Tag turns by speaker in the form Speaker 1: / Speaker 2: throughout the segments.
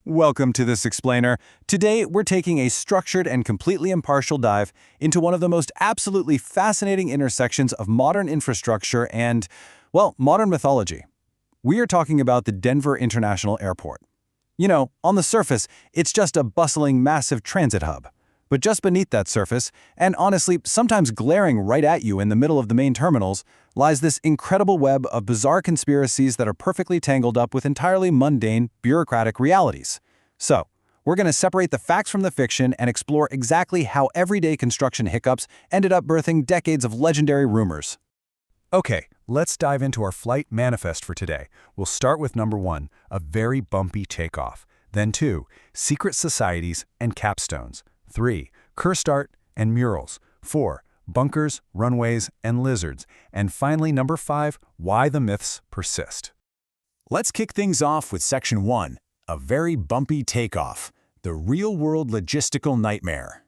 Speaker 1: Welcome to This Explainer. Today, we're taking a structured and completely impartial dive into one of the most absolutely fascinating intersections of modern infrastructure and, well, modern mythology. We are talking about the Denver International Airport. You know, on the surface, it's just a bustling, massive transit hub. But just beneath that surface, and honestly, sometimes glaring right at you in the middle of the main terminals, lies this incredible web of bizarre conspiracies that are perfectly tangled up with entirely mundane, bureaucratic realities. So, we're going to separate the facts from the fiction and explore exactly how everyday construction hiccups ended up birthing decades of legendary rumors.
Speaker 2: Okay, let's dive into our flight manifest for today. We'll start with number 1, a very bumpy takeoff. Then 2, secret societies and capstones. 3, cursed art and murals. 4, bunkers, runways, and lizards. And finally, number 5, why the myths persist. Let's kick things off with section 1, a very bumpy takeoff, the real-world logistical nightmare.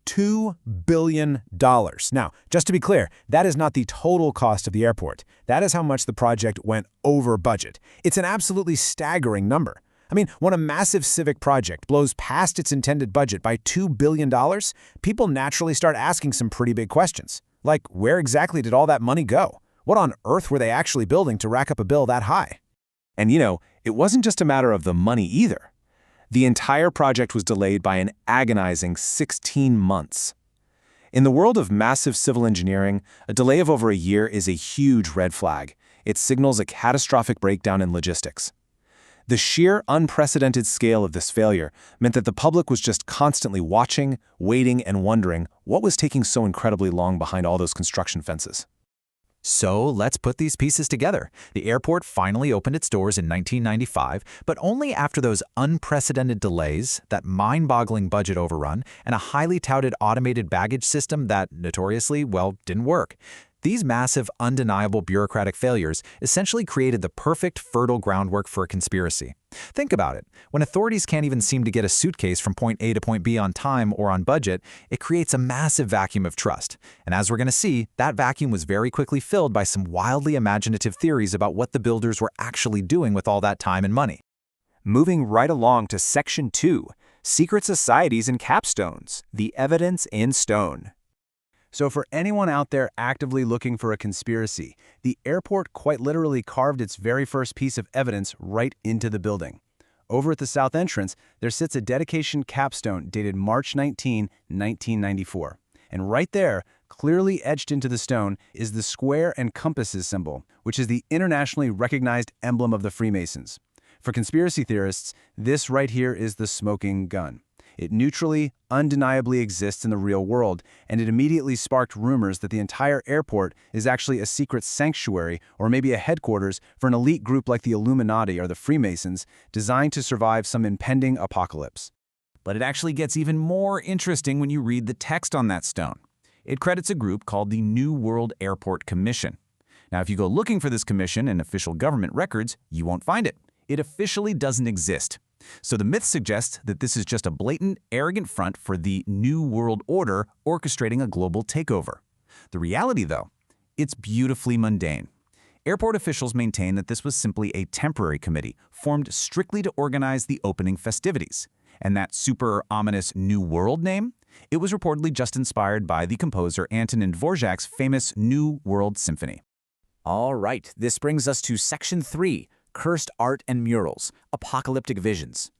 Speaker 2: $2 billion. Now, just to be clear, that is not the total cost of the airport. That is how much the project went over budget. It's an absolutely staggering number. I mean, when a massive civic project blows past its intended budget by $2 billion, people naturally start asking some pretty big questions. Like, where exactly did all that money go? What on earth were they actually building to rack up a bill that high?
Speaker 3: And it wasn't just a matter of the money either. The entire project was delayed by an agonizing 16 months. In the world of massive civil engineering, a delay of over a year is a huge red flag. It signals a catastrophic breakdown in logistics. The sheer, unprecedented scale of this failure meant that the public was just constantly watching, waiting, and wondering what was taking so incredibly long behind all those construction fences.
Speaker 4: So let's put these pieces together. The airport finally opened its doors in 1995, but only after those unprecedented delays, that mind-boggling budget overrun, and a highly touted automated baggage system that, notoriously, didn't work. These massive, undeniable bureaucratic failures essentially created the perfect, fertile groundwork for a conspiracy. Think about it. When authorities can't even seem to get a suitcase from point A to point B on time or on budget, it creates a massive vacuum of trust. And as we're going to see, that vacuum was very quickly filled by some wildly imaginative theories about what the builders were actually doing with all that time and money.
Speaker 3: Moving right along to section 2, secret societies and capstones, the evidence in stone.
Speaker 1: So for anyone out there actively looking for a conspiracy, the airport quite literally carved its very first piece of evidence right into the building. Over at the south entrance, there sits a dedication capstone dated March 19, 1994. And right there, clearly etched into the stone, is the square and compasses symbol, which is the internationally recognized emblem of the Freemasons. For conspiracy theorists, this right here is the smoking gun. It neutrally, undeniably exists in the real world, and it immediately sparked rumors that the entire airport is actually a secret sanctuary or maybe a headquarters for an elite group like the Illuminati or the Freemasons, designed to survive some impending apocalypse.
Speaker 4: But it actually gets even more interesting when you read the text on that stone. It credits a group called the New World Airport Commission. Now, if you go looking for this commission in official government records, you won't find it. It officially doesn't exist. So the myth suggests that this is just a blatant, arrogant front for the New World Order orchestrating a global takeover. The reality, though, it's beautifully mundane. Airport officials maintain that this was simply a temporary committee formed strictly to organize the opening festivities. And that super ominous New World name? It was reportedly just inspired by the composer Antonin Dvorak's famous New World Symphony.
Speaker 5: All right, this brings us to section 3. Cursed art and murals, apocalyptic visions.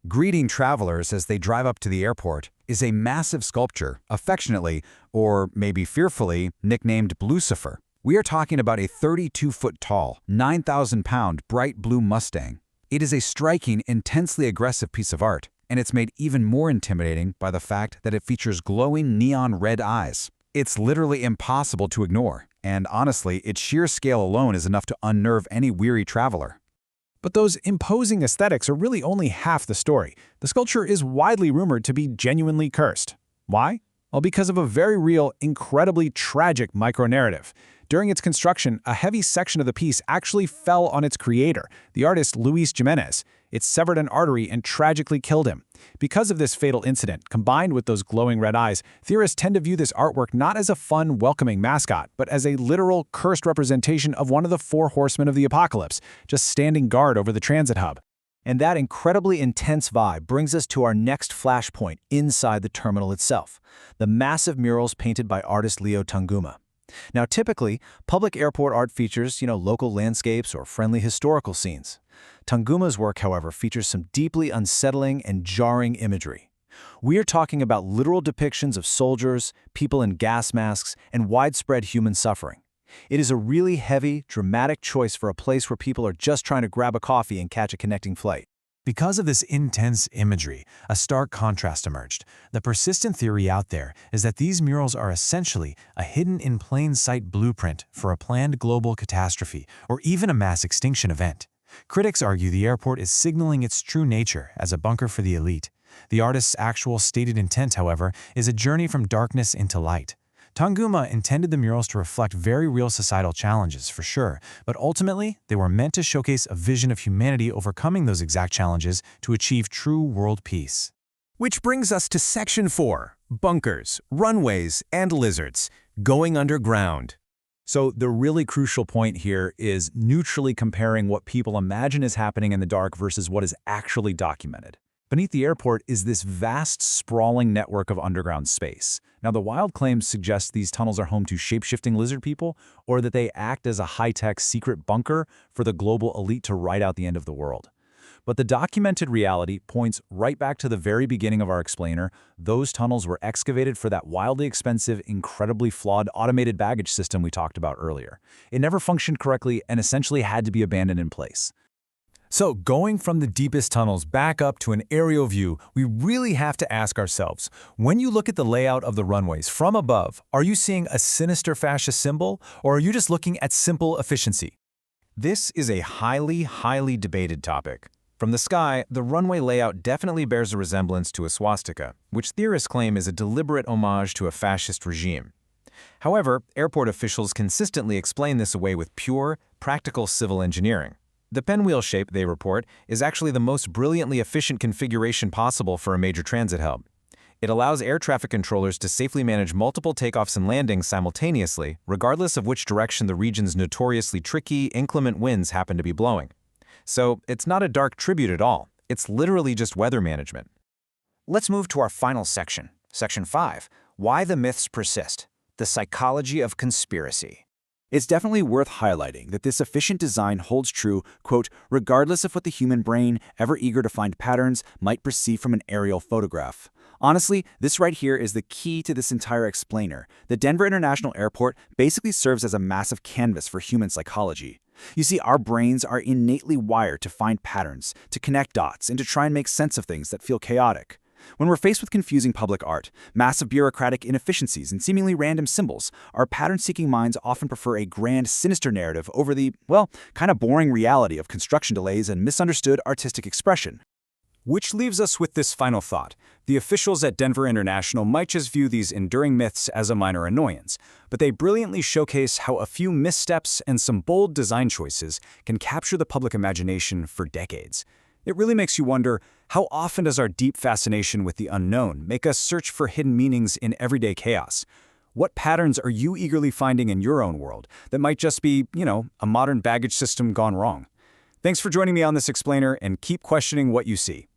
Speaker 2: Greeting travelers as they drive up to the airport is a massive sculpture, affectionately, or maybe fearfully, nicknamed Blucifer. We are talking about a 32-foot-tall, 9,000-pound bright blue Mustang. It is a striking, intensely aggressive piece of art, and it's made even more intimidating by the fact that it features glowing neon red eyes. It's literally impossible to ignore, and honestly, its sheer scale alone is enough to unnerve any weary traveler.
Speaker 1: But those imposing aesthetics are really only half the story. The sculpture is widely rumored to be genuinely cursed. Why? Well, because of a very real, incredibly tragic micro-narrative. During its construction, a heavy section of the piece actually fell on its creator, the artist Luis Jimenez. It severed an artery and tragically killed him. Because of this fatal incident, combined with those glowing red eyes, theorists tend to view this artwork not as a fun, welcoming mascot, but as a literal, cursed representation of one of the four horsemen of the apocalypse, just standing guard over the transit hub. And that incredibly intense vibe brings us to our next flashpoint inside the terminal itself, the massive murals painted by artist Leo Tanguma. Now, typically, public airport art features, local landscapes or friendly historical scenes. Tanguma's work, however, features some deeply unsettling and jarring imagery. We are talking about literal depictions of soldiers, people in gas masks, and widespread human suffering. It is a really heavy, dramatic choice for a place where people are just trying to grab a coffee and catch a connecting flight.
Speaker 2: Because of this intense imagery, a stark contrast emerged. The persistent theory out there is that these murals are essentially a hidden-in-plain-sight blueprint for a planned global catastrophe or even a mass extinction event. Critics argue the airport is signaling its true nature as a bunker for the elite. The artist's actual stated intent, however, is a journey from darkness into light. Tanguma intended the murals to reflect very real societal challenges, for sure, but ultimately, they were meant to showcase a vision of humanity overcoming those exact challenges to achieve true world peace.
Speaker 1: Which brings us to Section 4, bunkers, runways, and lizards, going underground. So the really crucial point here is neutrally comparing what people imagine is happening in the dark versus what is actually documented. Beneath the airport is this vast, sprawling network of underground space. Now, the wild claims suggest these tunnels are home to shape-shifting lizard people, or that they act as a high-tech secret bunker for the global elite to ride out the end of the world. But the documented reality points right back to the very beginning of our explainer. Those tunnels were excavated for that wildly expensive, incredibly flawed automated baggage system we talked about earlier. It never functioned correctly and essentially had to be abandoned in place. So, going from the deepest tunnels back up to an aerial view, we really have to ask ourselves, when you look at the layout of the runways from above, are you seeing a sinister fascist symbol, or are you just looking at simple efficiency? This is a highly debated topic. From the sky, the runway layout definitely bears a resemblance to a swastika, which theorists claim is a deliberate homage to a fascist regime. However, airport officials consistently explain this away with pure, practical civil engineering. The pinwheel shape, they report, is actually the most brilliantly efficient configuration possible for a major transit hub. It allows air traffic controllers to safely manage multiple takeoffs and landings simultaneously, regardless of which direction the region's notoriously tricky, inclement winds happen to be blowing. So, it's not a dark tribute at all. It's literally just weather management.
Speaker 5: Let's move to our final section, Section 5, Why the Myths Persist, the Psychology of Conspiracy.
Speaker 1: It's definitely worth highlighting that this efficient design holds true, quote, regardless of what the human brain, ever eager to find patterns, might perceive from an aerial photograph. Honestly, this right here is the key to this entire explainer. The Denver International Airport basically serves as a massive canvas for human psychology. You see, our brains are innately wired to find patterns, to connect dots, and to try and make sense of things that feel chaotic. When we're faced with confusing public art, massive bureaucratic inefficiencies, and seemingly random symbols, our pattern-seeking minds often prefer a grand, sinister narrative over the, well, kind of boring reality of construction delays and misunderstood artistic expression. Which leaves us with this final thought. The officials at Denver International might just view these enduring myths as a minor annoyance, but they brilliantly showcase how a few missteps and some bold design choices can capture the public imagination for decades. It really makes you wonder, how often does our deep fascination with the unknown make us search for hidden meanings in everyday chaos? What patterns are you eagerly finding in your own world that might just be, a modern baggage system gone wrong? Thanks for joining me on this explainer, and keep questioning what you see.